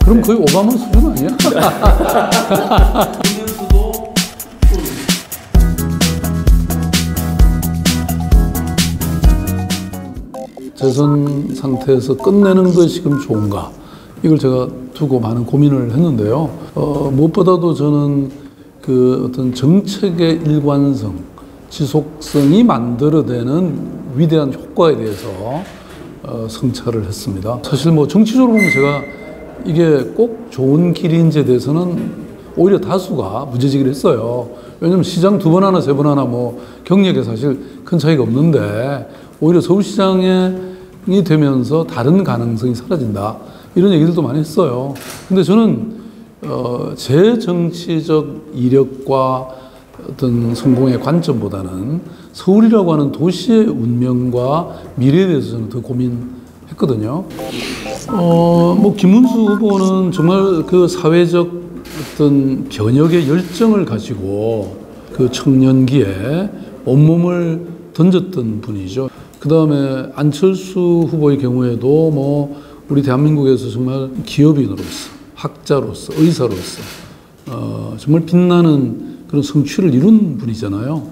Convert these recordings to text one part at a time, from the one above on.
그럼 거의 오바마 수준 아니야? 재선 상태에서 끝내는 것이 그럼 좋은가? 이걸 제가 두고 많은 고민을 했는데요. 무엇보다도 저는 그 어떤 정책의 일관성, 지속성이 만들어내는 위대한 효과에 대해서 성찰을 했습니다. 사실 뭐 정치적으로 보면 제가 이게 꼭 좋은 길인지에 대해서는 오히려 다수가 문제제기를 했어요. 왜냐하면 시장 2번 하나 3번 하나 뭐 경력에 사실 큰 차이가 없는데 오히려 서울시장이 되면서 다른 가능성이 사라진다. 이런 얘기들도 많이 했어요. 근데 저는 제 정치적 이력과 어떤 성공의 관점보다는 서울이라고 하는 도시의 운명과 미래에 대해서 저는 더 고민했거든요. 뭐 김문수 후보는 정말 그 사회적 어떤 변혁의 열정을 가지고 그 청년기에 온몸을 던졌던 분이죠. 그 다음에 안철수 후보의 경우에도 뭐 우리 대한민국에서 정말 기업인으로서, 학자로서, 의사로서 정말 빛나는 그런 성취를 이룬 분이잖아요.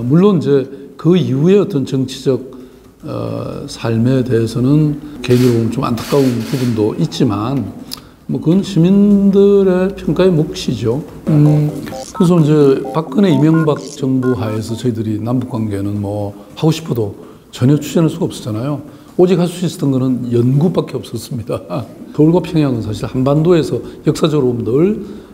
물론 이제 그 이후에 어떤 정치적 삶에 대해서는 개인적으로 보면 좀 안타까운 부분도 있지만 뭐 그건 시민들의 평가의 몫이죠. 그래서 이제 박근혜 이명박 정부 하에서 저희들이 남북 관계는 뭐 하고 싶어도 전혀 추진할 수가 없었잖아요. 오직 할 수 있었던 거는 연구밖에 없었습니다. 서울과 평양은 사실 한반도에서 역사적으로 보면 늘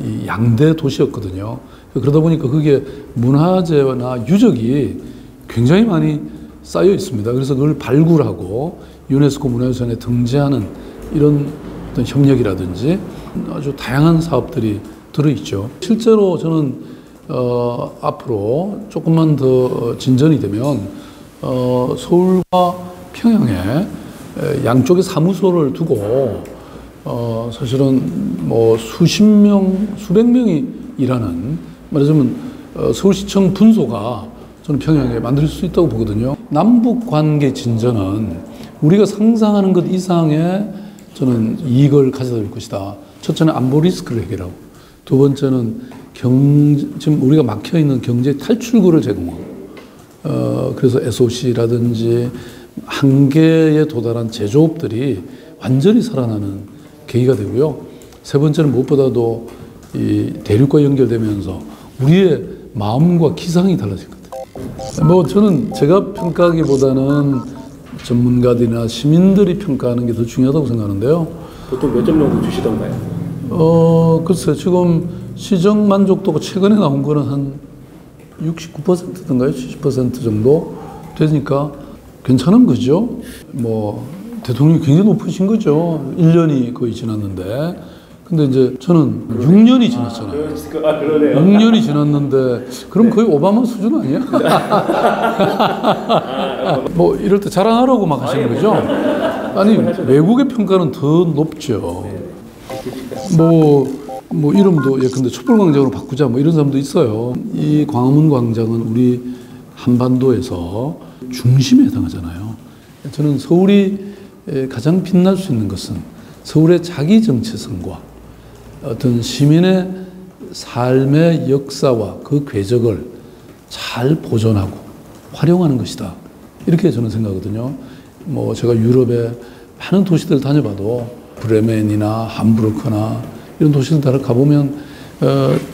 이 양대 도시였거든요. 그러다 보니까 그게 문화재나 유적이 굉장히 많이 쌓여 있습니다. 그래서 그걸 발굴하고 유네스코 문화유산에 등재하는 이런 어떤 협력이라든지 아주 다양한 사업들이 들어있죠. 실제로 저는 앞으로 조금만 더 진전이 되면 서울과 평양에 양쪽에 사무소를 두고 사실은 뭐 수십 명, 수백 명이 일하는 말하자면 서울시청 분소가 저는 평양에 만들 수 있다고 보거든요. 남북 관계 진전은 우리가 상상하는 것 이상의 저는 이익을 가져다 줄 것이다. 첫째는 안보 리스크를 해결하고, 두 번째는 지금 우리가 막혀 있는 경제 탈출구를 제공하고, 그래서 SOC라든지 한계에 도달한 제조업들이 완전히 살아나는 계기가 되고요. 세 번째는 무엇보다도 이 대륙과 연결되면서 우리의 마음과 기상이 달라질 것 같아요. 뭐 저는 제가 평가하기보다는 전문가들이나 시민들이 평가하는 게 더 중요하다고 생각하는데요. 보통 몇 점 정도 주시던가요? 글쎄요. 지금 시정 만족도가 최근에 나온 거는 한 69%든가요? 70% 정도 되니까 괜찮은 거죠. 뭐 대통령이 굉장히 높으신 거죠. 1년이 거의 지났는데. 근데 이제 저는 6년이 지났잖아요. 그러네요. 6년이 지났는데 그럼 거의 오바마 수준 아니야? 뭐 이럴 때 자랑하라고 막 하시는 거죠? 아니 외국의 평가는 더 높죠. 뭐 이름도 예컨대 촛불광장으로 바꾸자 뭐 이런 사람도 있어요. 이 광화문 광장은 우리 한반도에서 중심에 해당하잖아요. 저는 서울이 가장 빛날 수 있는 것은 서울의 자기 정체성과 어떤 시민의 삶의 역사와 그 궤적을 잘 보존하고 활용하는 것이다. 이렇게 저는 생각하거든요. 뭐 제가 유럽의 많은 도시들 다녀봐도 브레멘이나 함부르크나 이런 도시들 다 가보면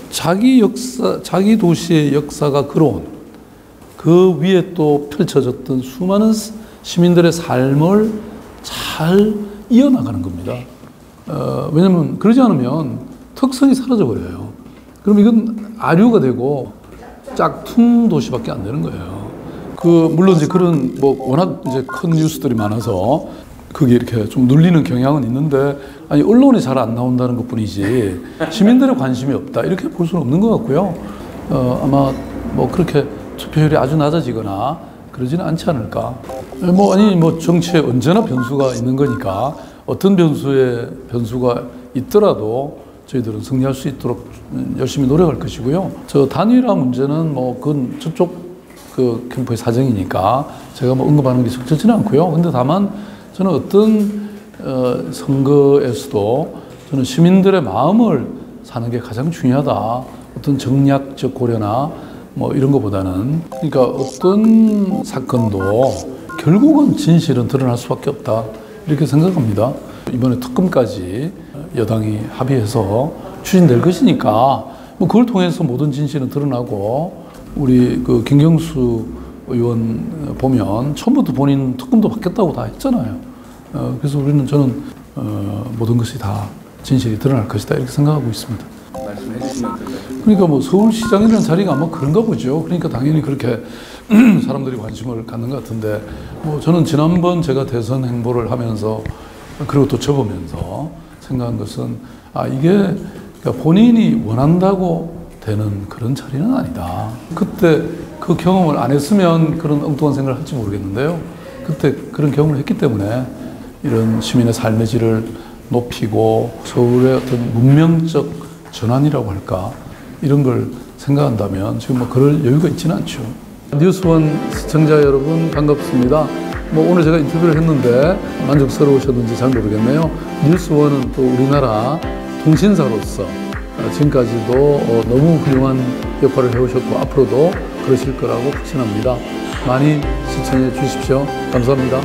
자기 역사, 자기 도시의 역사가 걸어온 그 위에 또 펼쳐졌던 수많은 시민들의 삶을 잘 이어나가는 겁니다. 왜냐면 그러지 않으면 특성이 사라져 버려요. 그럼 이건 아류가 되고 짝퉁 도시밖에 안 되는 거예요. 물론 이제 그런 뭐 워낙 이제 큰 뉴스들이 많아서 그게 이렇게 좀 눌리는 경향은 있는데 아니 언론에 잘 안 나온다는 것뿐이지 시민들의 관심이 없다 이렇게 볼 수는 없는 것 같고요. 아마 뭐 그렇게 투표율이 아주 낮아지거나 그러지는 않지 않을까. 뭐 정치에 언제나 변수가 있는 거니까 어떤 변수가 있더라도 저희들은 승리할 수 있도록 열심히 노력할 것이고요. 저 단일화 문제는 뭐 그건 저쪽 그 캠프의 사정이니까 제가 뭐 언급하는 게 적절치는 않고요. 근데 다만 저는 어떤 선거에서도 저는 시민들의 마음을 사는 게 가장 중요하다. 어떤 정략적 고려나 뭐 이런 것보다는, 그러니까 어떤 사건도 결국은 진실은 드러날 수밖에 없다, 이렇게 생각합니다. 이번에 특검까지 여당이 합의해서 추진될 것이니까 뭐 그걸 통해서 모든 진실은 드러나고, 우리 그 김경수 의원 보면 처음부터 본인 특검도 받겠다고 다 했잖아요. 그래서 저는 모든 것이 다 진실이 드러날 것이다, 이렇게 생각하고 있습니다. 말씀해 주시면 될까요? 그러니까 뭐 서울시장이라는 자리가 아마 그런가 보죠. 그러니까 당연히 그렇게 사람들이 관심을 갖는 것 같은데, 뭐 저는 지난번 제가 대선 행보를 하면서 그리고 또 접으면서 생각한 것은, 이게 그러니까 본인이 원한다고 되는 그런 자리는 아니다. 그때 그 경험을 안 했으면 그런 엉뚱한 생각을 할지 모르겠는데요. 그때 그런 경험을 했기 때문에 이런 시민의 삶의 질을 높이고 서울의 어떤 문명적 전환이라고 할까, 이런 걸 생각한다면 지금 뭐 그럴 여유가 있지는 않죠. 뉴스원 시청자 여러분, 반갑습니다. 뭐 오늘 제가 인터뷰를 했는데 만족스러우셨는지 잘 모르겠네요. 뉴스원은 또 우리나라 통신사로서 지금까지도 너무 훌륭한 역할을 해오셨고 앞으로도 그러실 거라고 확신합니다. 많이 시청해 주십시오. 감사합니다.